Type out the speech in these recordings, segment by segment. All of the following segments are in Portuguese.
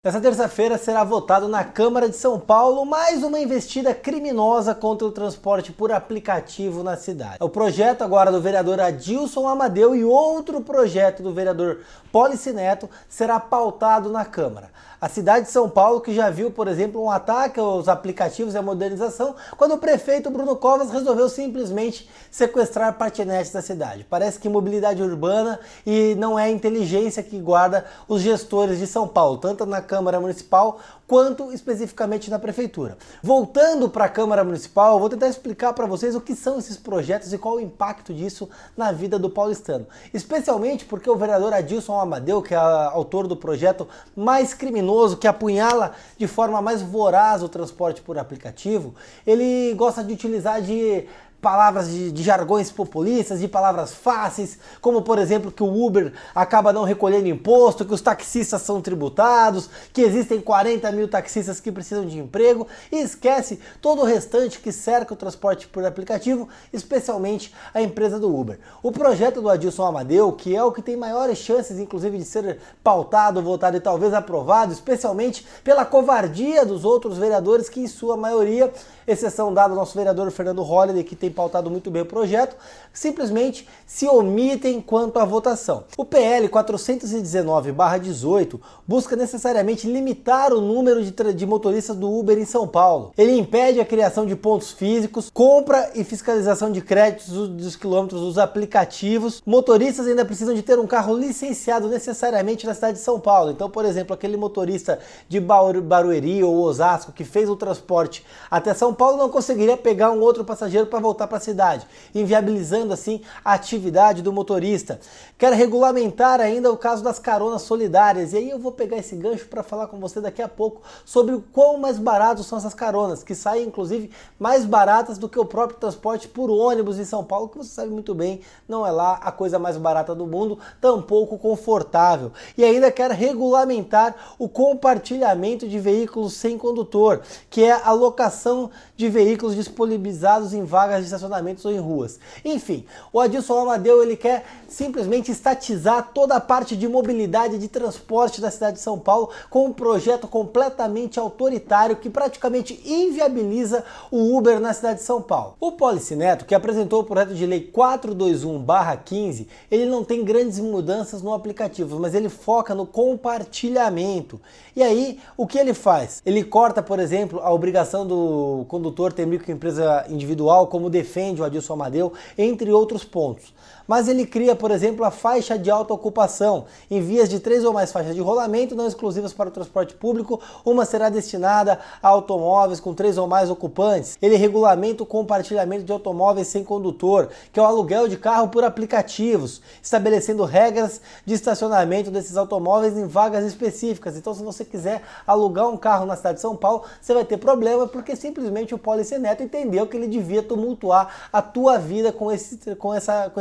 Nessa terça-feira será votado na Câmara de São Paulo mais uma investida criminosa contra o transporte por aplicativo na cidade. O projeto agora do vereador Adilson Amadeu e outro projeto do vereador Polici Neto será pautado na Câmara. A cidade de São Paulo que já viu, por exemplo, um ataque aos aplicativos e à modernização quando o prefeito Bruno Covas resolveu simplesmente sequestrar patinetes da cidade. Parece que mobilidade urbana e não é a inteligência que guarda os gestores de São Paulo, tanto na Câmara Municipal quanto especificamente na Prefeitura. Voltando para a Câmara Municipal, eu vou tentar explicar para vocês o que são esses projetos e qual o impacto disso na vida do paulistano. Especialmente porque o vereador Adilson Amadeu, que é autor do projeto mais criminoso, que apunhala de forma mais voraz o transporte por aplicativo, ele gosta de utilizar de palavras de jargões populistas, de palavras fáceis, como por exemplo que o Uber acaba não recolhendo imposto, que os taxistas são tributados, que existem 40 mil taxistas que precisam de emprego, e esquece todo o restante que cerca o transporte por aplicativo, especialmente a empresa do Uber. O projeto do Adilson Amadeu, que é o que tem maiores chances inclusive de ser pautado, votado e talvez aprovado, especialmente pela covardia dos outros vereadores que em sua maioria, exceção dada ao nosso vereador Fernando Holliday, que tem pautado muito bem o projeto, simplesmente se omitem quanto à votação. O PL 419/18 busca necessariamente limitar o número de motoristas do Uber em São Paulo. Ele impede a criação de pontos físicos, compra e fiscalização de créditos dos quilômetros dos aplicativos. Motoristas ainda precisam de ter um carro licenciado necessariamente na cidade de São Paulo. Então, por exemplo, aquele motorista de Barueri ou Osasco que fez o transporte até São Paulo não conseguiria pegar um outro passageiro para voltar para a cidade, inviabilizando assim a atividade do motorista. Quer regulamentar ainda o caso das caronas solidárias, e aí eu vou pegar esse gancho para falar com você daqui a pouco sobre o quão mais baratos são essas caronas, que saem inclusive mais baratas do que o próprio transporte por ônibus em São Paulo, que você sabe muito bem, não é lá a coisa mais barata do mundo, tampouco confortável. E ainda quer regulamentar o compartilhamento de veículos sem condutor, que é a locação de veículos disponibilizados em vagas de estacionamentos ou em ruas. Enfim, o Adilson Amadeu ele quer simplesmente estatizar toda a parte de mobilidade e de transporte da cidade de São Paulo com um projeto completamente autoritário que praticamente inviabiliza o Uber na cidade de São Paulo. O Polici Neto, que apresentou o projeto de lei 421/15, ele não tem grandes mudanças no aplicativo, mas ele foca no compartilhamento. E aí, o que ele faz? Ele corta, por exemplo, a obrigação do condutor ter microempresa individual, como defende o Adilson Amadeu, entre outros pontos. Mas ele cria, por exemplo, a faixa de alta ocupação. Em vias de 3 ou mais faixas de rolamento, não exclusivas para o transporte público, uma será destinada a automóveis com 3 ou mais ocupantes. Ele regulamenta o compartilhamento de automóveis sem condutor, que é o aluguel de carro por aplicativos, estabelecendo regras de estacionamento desses automóveis em vagas específicas. Então, se você quiser alugar um carro na cidade de São Paulo, você vai ter problema, porque simplesmente o Polici Neto entendeu que ele devia tumultuar a tua vida com esse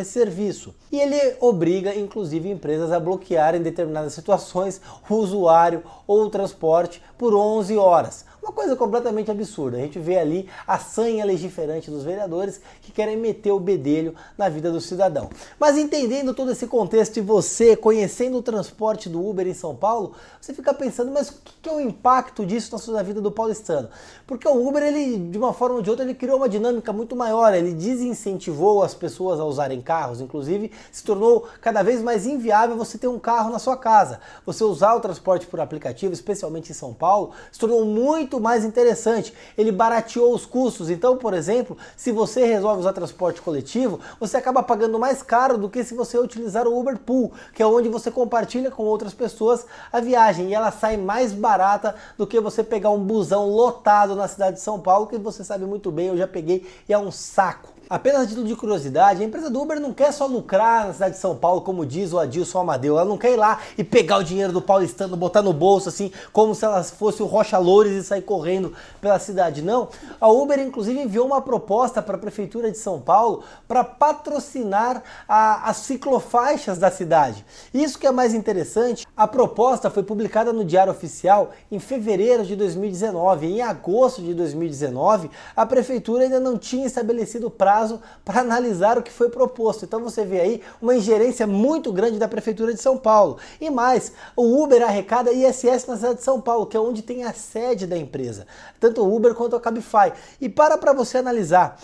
serviço. E ele obriga, inclusive, empresas a bloquear em determinadas situações o usuário ou o transporte por 11 horas. Uma coisa completamente absurda. A gente vê ali a sanha legiferante dos vereadores que querem meter o bedelho na vida do cidadão. Mas entendendo todo esse contexto e você conhecendo o transporte do Uber em São Paulo, você fica pensando, mas o que é o impacto disso na vida do paulistano? Porque o Uber, ele, de uma forma ou de outra, ele criou uma dinâmica muito maior. Ele desincentivou as pessoas a usarem carros, inclusive se tornou cada vez mais inviável você ter um carro na sua casa. Você usar o transporte por aplicativo, especialmente em São Paulo, se tornou muito mais interessante. Ele barateou os custos. Então, por exemplo, se você resolve usar transporte coletivo, você acaba pagando mais caro do que se você utilizar o Uber Pool, que é onde você compartilha com outras pessoas a viagem, e ela sai mais barata do que você pegar um busão lotado na cidade de São Paulo, que você sabe muito bem, eu já peguei e é um saco. Apenas a título de curiosidade, a empresa do Uber não quer só lucrar na cidade de São Paulo, como diz o Adilson Amadeu. Ela não quer ir lá e pegar o dinheiro do paulistano, botar no bolso, assim, como se ela fosse o Rocha Loures e sair correndo pela cidade. Não. A Uber, inclusive, enviou uma proposta para a Prefeitura de São Paulo para patrocinar as ciclofaixas da cidade. Isso que é mais interessante, a proposta foi publicada no Diário Oficial em fevereiro de 2019. Em agosto de 2019, a Prefeitura ainda não tinha estabelecido prazo prazo para analisar o que foi proposto. Então você vê aí uma ingerência muito grande da Prefeitura de São Paulo. E mais, o Uber arrecada ISS na cidade de São Paulo, que é onde tem a sede da empresa, tanto o Uber quanto a Cabify. E para você analisar,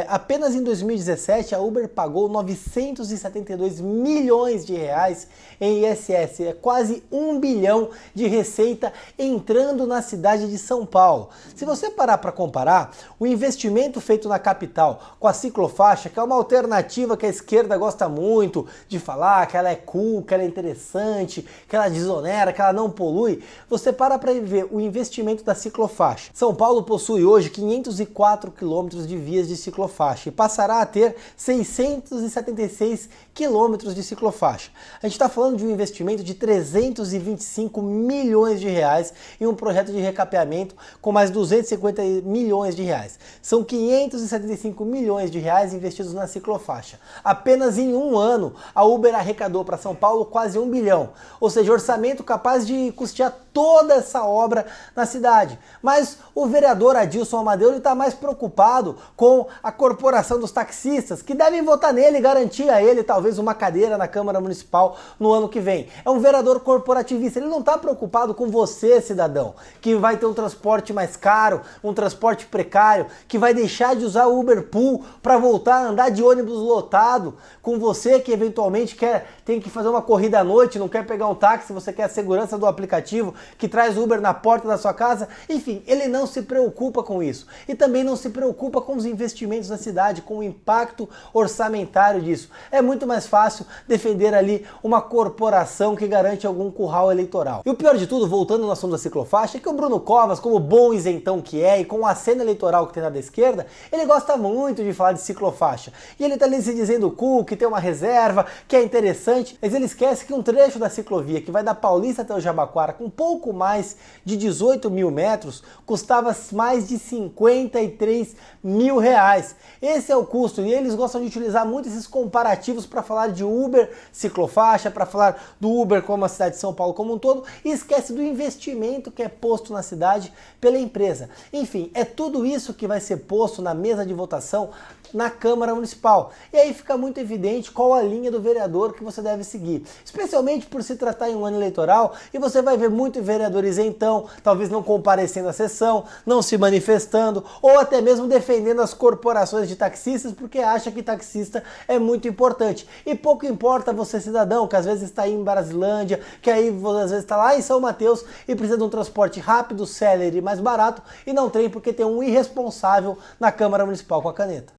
apenas em 2017 a Uber pagou 972 milhões de reais em ISS, é quase 1 bilhão de receita entrando na cidade de São Paulo. Se você parar para comparar, o investimento feito na capital com a ciclofaixa, que é uma alternativa que a esquerda gosta muito de falar, que ela é cool, que ela é interessante, que ela desonera, que ela não polui, você para ver o investimento da ciclofaixa. São Paulo possui hoje 504 quilômetros de vias de ciclofaixa e passará a ter 676 quilômetros de ciclofaixa. A gente está falando de um investimento de 325 milhões de reais em um projeto de recapeamento com mais 250 milhões de reais. São 575 milhões de reais investidos na ciclofaixa. Apenas em um ano, a Uber arrecadou para São Paulo quase 1 bilhão, ou seja, orçamento capaz de custear toda essa obra na cidade. Mas o vereador Adilson Amadeu está mais preocupado com a corporação dos taxistas, que devem votar nele e garantir a ele talvez uma cadeira na Câmara Municipal no ano que vem. É um vereador corporativista, ele não está preocupado com você, cidadão, que vai ter um transporte mais caro, um transporte precário, que vai deixar de usar o Uber Pool para voltar a andar de ônibus lotado, com você que eventualmente tem que fazer uma corrida à noite, não quer pegar um táxi, você quer a segurança do aplicativo que traz o Uber na porta da sua casa. Enfim, ele não se preocupa com isso. E também não se preocupa com os investimentos da cidade, com o impacto orçamentário disso. É muito mais fácil defender ali uma corporação que garante algum curral eleitoral. E o pior de tudo, voltando no assunto da ciclofaixa, é que o Bruno Covas, como bom isentão que é, e com a cena eleitoral que tem na da esquerda, ele gosta muito de falar de ciclofaixa. E ele tá ali se dizendo cool, que tem uma reserva, que é interessante, mas ele esquece que um trecho da ciclovia que vai da Paulista até o Jabaquara, com pouco mais de 18 mil metros, custava mais de 53 mil reais. Esse é o custo, e eles gostam de utilizar muito esses comparativos para falar de Uber ciclofaixa, para falar do Uber como a cidade de São Paulo como um todo, e esquece do investimento que é posto na cidade pela empresa. Enfim, é tudo isso que vai ser posto na mesa de votação na Câmara Municipal. E aí fica muito evidente qual a linha do vereador que você deve seguir, especialmente por se tratar em um ano eleitoral, e você vai ver muito vereador isentão, talvez não comparecendo à sessão, não se manifestando, ou até mesmo defendendo as corporações de taxistas, porque acha que taxista é muito importante. E pouco importa você, cidadão, que às vezes está aí em Brasilândia, que aí às vezes está lá em São Mateus e precisa de um transporte rápido, célere e mais barato, e não tem porque tem um irresponsável na Câmara Municipal com a caneta.